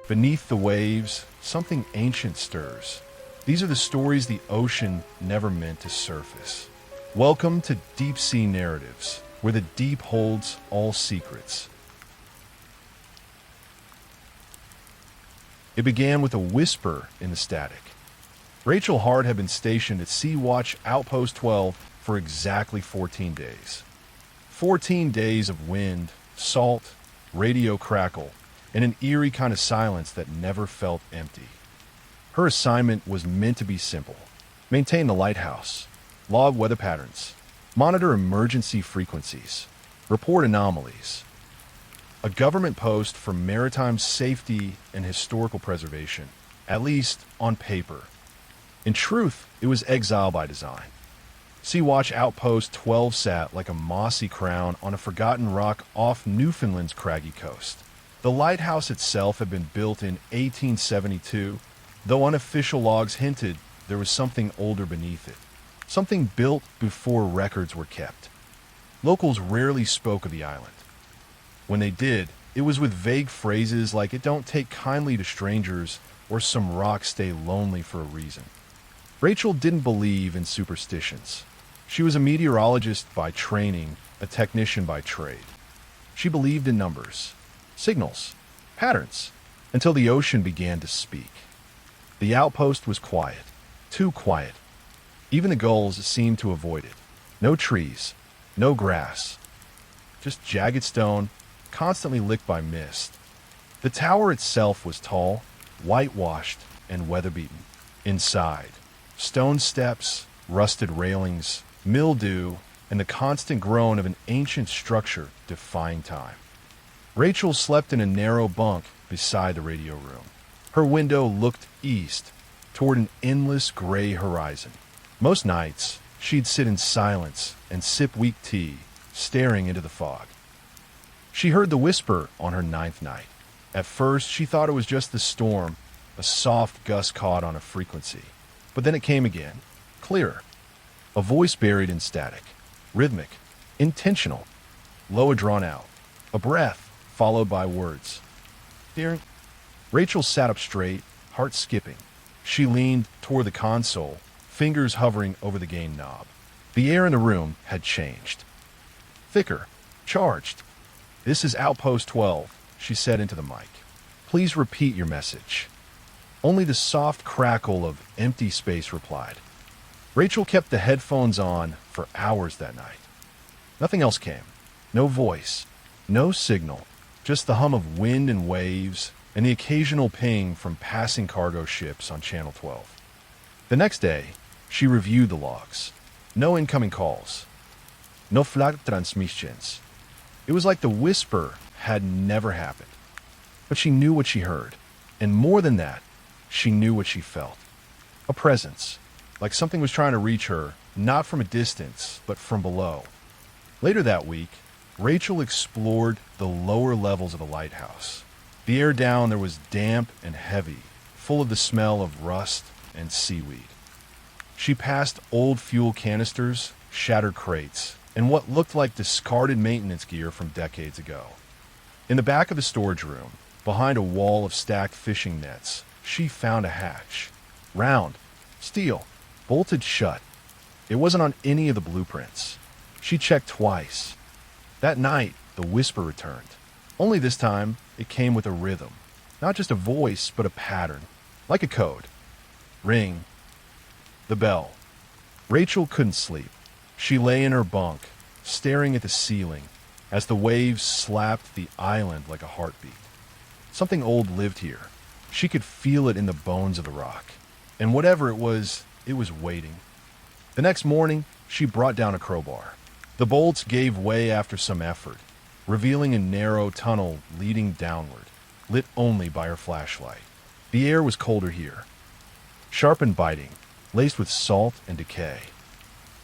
Beneath the waves, something ancient stirs. These are the stories the ocean never meant to surface. Welcome to Deep Sea Narratives, where the deep holds all secrets. It began with a whisper in the static. Rachel Hart had been stationed at Sea Watch Outpost 12 for exactly 14 days. 14 days of wind, salt, radio crackle, and an eerie kind of silence that never felt empty. Her assignment was meant to be simple. Maintain the lighthouse, log weather patterns, monitor emergency frequencies, report anomalies. A government post for maritime safety and historical preservation, at least on paper. In truth, it was exile by design. Sea Watch Outpost 12 sat like a mossy crown on a forgotten rock off Newfoundland's craggy coast. The lighthouse itself had been built in 1872, though unofficial logs hinted there was something older beneath it, something built before records were kept. Locals rarely spoke of the island. When they did, it was with vague phrases like "it don't take kindly to strangers" or "some rocks stay lonely for a reason." Rachel didn't believe in superstitions. She was a meteorologist by training, a technician by trade. She believed in numbers, signals, patterns, until the ocean began to speak. The outpost was quiet, too quiet. Even the gulls seemed to avoid it. No trees, no grass, just jagged stone, constantly licked by mist. The tower itself was tall, whitewashed, and weather-beaten. Inside, stone steps, rusted railings, mildew, and the constant groan of an ancient structure defying time. Rachel slept in a narrow bunk beside the radio room. Her window looked east, toward an endless gray horizon. Most nights, she'd sit in silence and sip weak tea, staring into the fog. She heard the whisper on her ninth night. At first, she thought it was just the storm, a soft gust caught on a frequency. But then it came again, clearer. A voice buried in static, rhythmic, intentional, low and drawn out. A breath, followed by words. "Dear." Rachel sat up straight, heart skipping. She leaned toward the console, fingers hovering over the gain knob. The air in the room had changed. Thicker, charged. "This is Outpost 12, she said into the mic. "Please repeat your message." Only the soft crackle of empty space replied. Rachel kept the headphones on for hours that night. Nothing else came. No voice, no signal, just the hum of wind and waves and the occasional ping from passing cargo ships on Channel 12. The next day, she reviewed the logs. No incoming calls. No flag transmissions. It was like the whisper had never happened. But she knew what she heard. And more than that, she knew what she felt. A presence, like something was trying to reach her, not from a distance, but from below. Later that week, Rachel explored the lower levels of the lighthouse. The air down there was damp and heavy, full of the smell of rust and seaweed. She passed old fuel canisters, shattered crates, and what looked like discarded maintenance gear from decades ago. In the back of the storage room, behind a wall of stacked fishing nets, she found a hatch. Round, steel, bolted shut. It wasn't on any of the blueprints. She checked twice. That night, the whisper returned. Only this time, it came with a rhythm. Not just a voice, but a pattern. Like a code. Ring. The bell. Rachel couldn't sleep. She lay in her bunk, staring at the ceiling, as the waves slapped the island like a heartbeat. Something old lived here. She could feel it in the bones of the rock. And whatever it was waiting. The next morning, she brought down a crowbar. The bolts gave way after some effort, revealing a narrow tunnel leading downward, lit only by her flashlight. The air was colder here, sharp and biting, laced with salt and decay.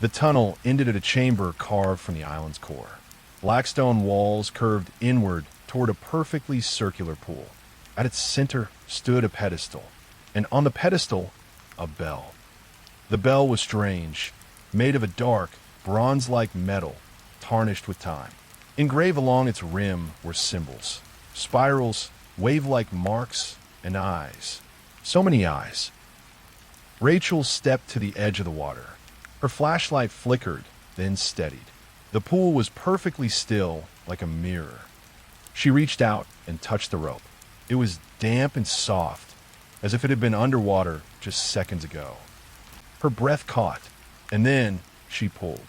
The tunnel ended at a chamber carved from the island's core. Black stone walls curved inward toward a perfectly circular pool. At its center stood a pedestal, and on the pedestal, a bell. The bell was strange, made of a dark, bronze-like metal, tarnished with time. Engraved along its rim were symbols, spirals, wave-like marks, and eyes. So many eyes. Rachel stepped to the edge of the water. Her flashlight flickered, then steadied. The pool was perfectly still, like a mirror. She reached out and touched the rope. It was damp and soft, as if it had been underwater just seconds ago. Her breath caught, and then she pulled.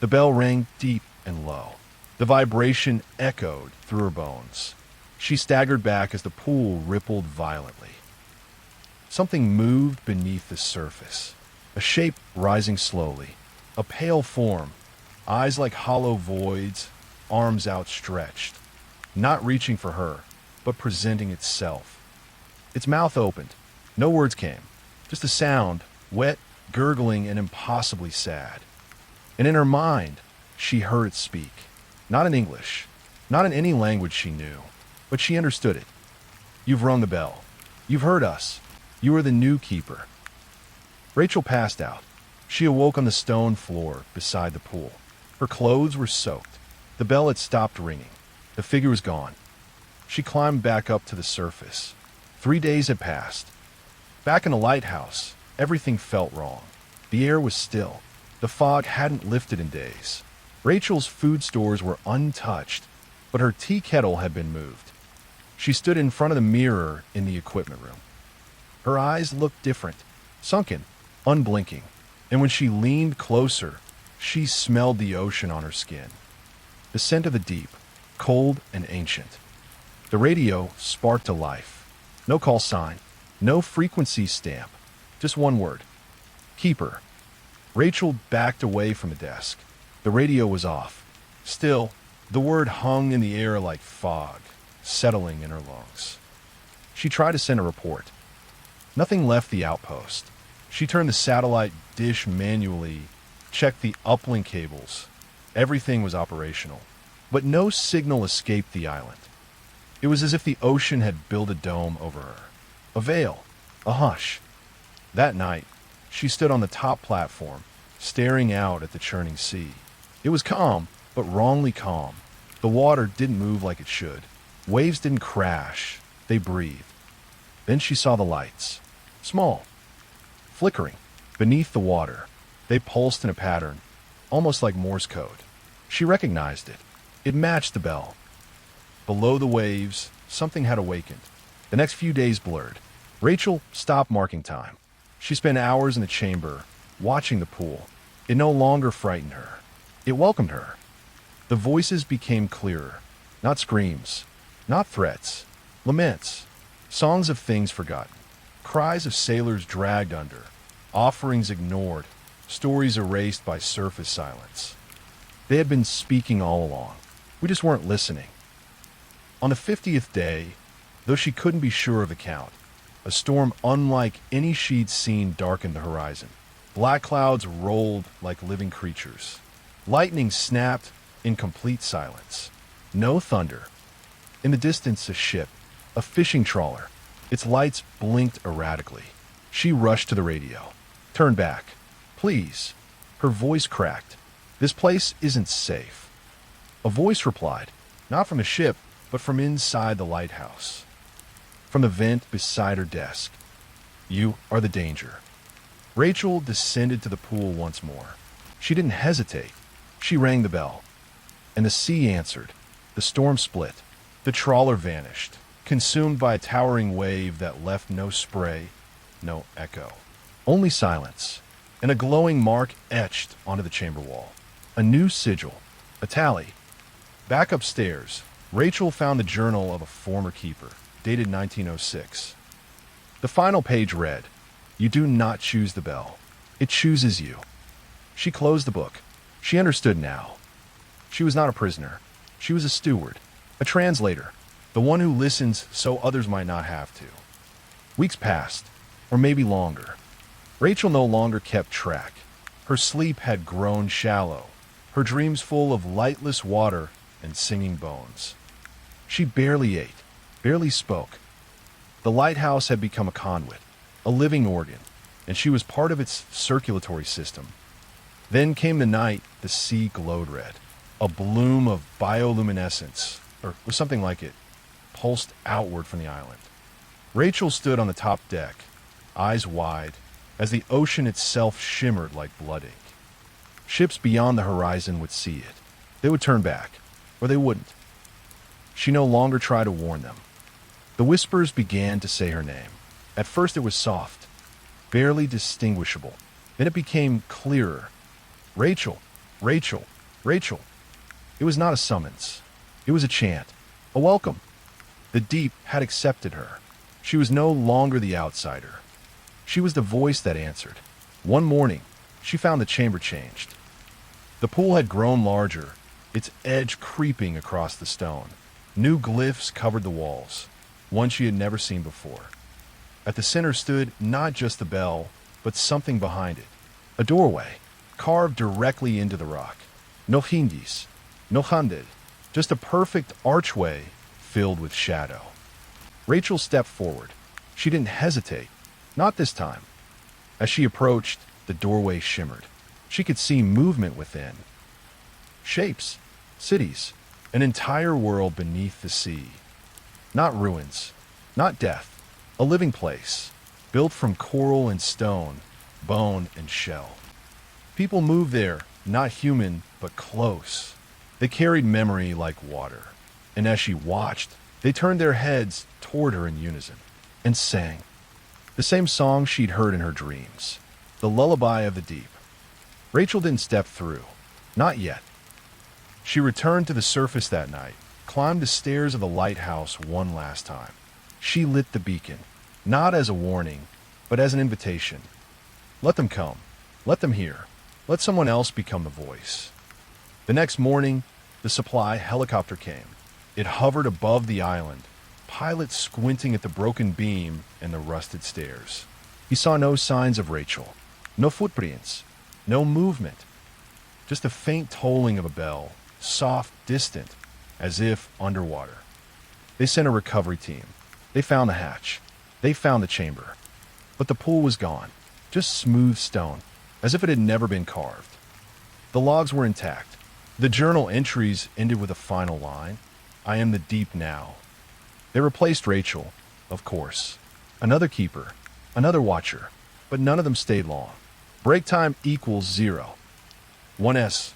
The bell rang deep and low. The vibration echoed through her bones. She staggered back as the pool rippled violently. Something moved beneath the surface, a shape rising slowly, a pale form, eyes like hollow voids, arms outstretched, not reaching for her, but presenting itself. Its mouth opened. No words came, just a sound, wet, gurgling, and impossibly sad. And in her mind, she heard it speak. Not in English, not in any language she knew, but she understood it. You've rung the bell. You've heard us. You are the new keeper. Rachel passed out. She awoke on the stone floor beside the pool. Her clothes were soaked. The bell had stopped ringing. The figure was gone. She climbed back up to the surface. 3 days had passed. Back in the lighthouse, everything felt wrong. The air was still. The fog hadn't lifted in days. Rachel's food stores were untouched, but her tea kettle had been moved. She stood in front of the mirror in the equipment room. Her eyes looked different, sunken, unblinking, and when she leaned closer, she smelled the ocean on her skin. The scent of the deep, cold and ancient. The radio sparked to life. No call sign, no frequency stamp, just one word. Keeper. Rachel backed away from the desk. The radio was off. Still, the word hung in the air like fog, settling in her lungs. She tried to send a report. Nothing left the outpost. She turned the satellite dish manually, checked the uplink cables. Everything was operational, but no signal escaped the island. It was as if the ocean had built a dome over her. A veil, a hush. That night, she stood on the top platform, staring out at the churning sea. It was calm, but wrongly calm. The water didn't move like it should. Waves didn't crash. They breathed. Then she saw the lights. Small. Flickering. Beneath the water. They pulsed in a pattern, almost like Morse code. She recognized it. It matched the bell. Below the waves, something had awakened. The next few days blurred. Rachel stopped marking time. She spent hours in the chamber, watching the pool. It no longer frightened her. It welcomed her. The voices became clearer. Not screams, not threats, laments, songs of things forgotten, cries of sailors dragged under, offerings ignored, stories erased by surface silence. They had been speaking all along. We just weren't listening. On the 50th day, though she couldn't be sure of the count, a storm unlike any she'd seen darkened the horizon. Black clouds rolled like living creatures. Lightning snapped in complete silence. No thunder. In the distance, a ship, a fishing trawler. Its lights blinked erratically. She rushed to the radio. Turn back. Please. Her voice cracked. This place isn't safe. A voice replied, not from the ship, but from inside the lighthouse. From the vent beside her desk. You are the danger. Rachel descended to the pool once more. She didn't hesitate. She rang the bell. And the sea answered. The storm split. The trawler vanished, consumed by a towering wave that left no spray, no echo. Only silence, and a glowing mark etched onto the chamber wall. A new sigil, a tally. Back upstairs, Rachel found the journal of a former keeper, dated 1906. The final page read, "You do not choose the bell. It chooses you." She closed the book. She understood now. She was not a prisoner. She was a steward, a translator, the one who listens so others might not have to. Weeks passed, or maybe longer. Rachel no longer kept track. Her sleep had grown shallow, her dreams full of lightless water and singing bones. She barely ate, barely spoke. The lighthouse had become a conduit, a living organ, and she was part of its circulatory system. Then came the night the sea glowed red. A bloom of bioluminescence, or something like it, pulsed outward from the island. Rachel stood on the top deck, eyes wide, as the ocean itself shimmered like blood ink. Ships beyond the horizon would see it. They would turn back, or they wouldn't. She no longer tried to warn them. The whispers began to say her name. At first it was soft, barely distinguishable. Then it became clearer. Rachel, Rachel, Rachel. It was not a summons. It was a chant, a welcome. The deep had accepted her. She was no longer the outsider. She was the voice that answered. One morning, she found the chamber changed. The pool had grown larger, its edge creeping across the stone. New glyphs covered the walls, one she had never seen before. At the center stood not just the bell, but something behind it. A doorway, carved directly into the rock. No hindis, no handed, just a perfect archway filled with shadow. Rachel stepped forward. She didn't hesitate, not this time. As she approached, the doorway shimmered. She could see movement within. Shapes, cities, an entire world beneath the sea. Not ruins, not death, a living place, built from coral and stone, bone and shell. People moved there, not human, but close. They carried memory like water, and as she watched, they turned their heads toward her in unison and sang. The same song she'd heard in her dreams, the lullaby of the deep. Rachel didn't step through, not yet. She returned to the surface that night, climbed the stairs of the lighthouse one last time. She lit the beacon, not as a warning, but as an invitation. Let them come. Let them hear. Let someone else become the voice. The next morning, the supply helicopter came. It hovered above the island, pilot squinting at the broken beam and the rusted stairs. He saw no signs of Rachel, no footprints, no movement, just a faint tolling of a bell, soft, distant, as if underwater. They sent a recovery team. They found the hatch. They found the chamber. But the pool was gone, just smooth stone, as if it had never been carved. The logs were intact. The journal entries ended with a final line, "I am the deep now." They replaced Rachel, of course. Another keeper, another watcher, but none of them stayed long. Break time equals 0. 1s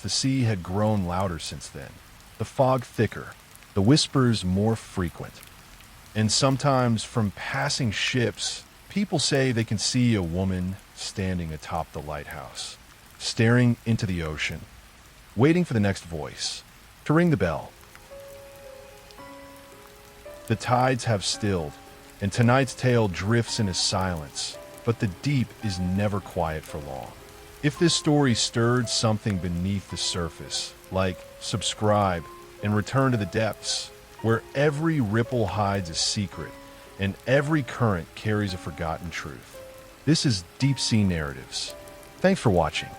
/ the sea had grown louder since then. The fog thicker, the whispers more frequent. And sometimes from passing ships, people say they can see a woman standing atop the lighthouse, staring into the ocean, waiting for the next voice to ring the bell. The tides have stilled, and tonight's tale drifts into silence, but the deep is never quiet for long. If this story stirred something beneath the surface, like subscribe and return to the depths, where every ripple hides a secret and every current carries a forgotten truth. This is Deep Sea Narratives. Thanks for watching.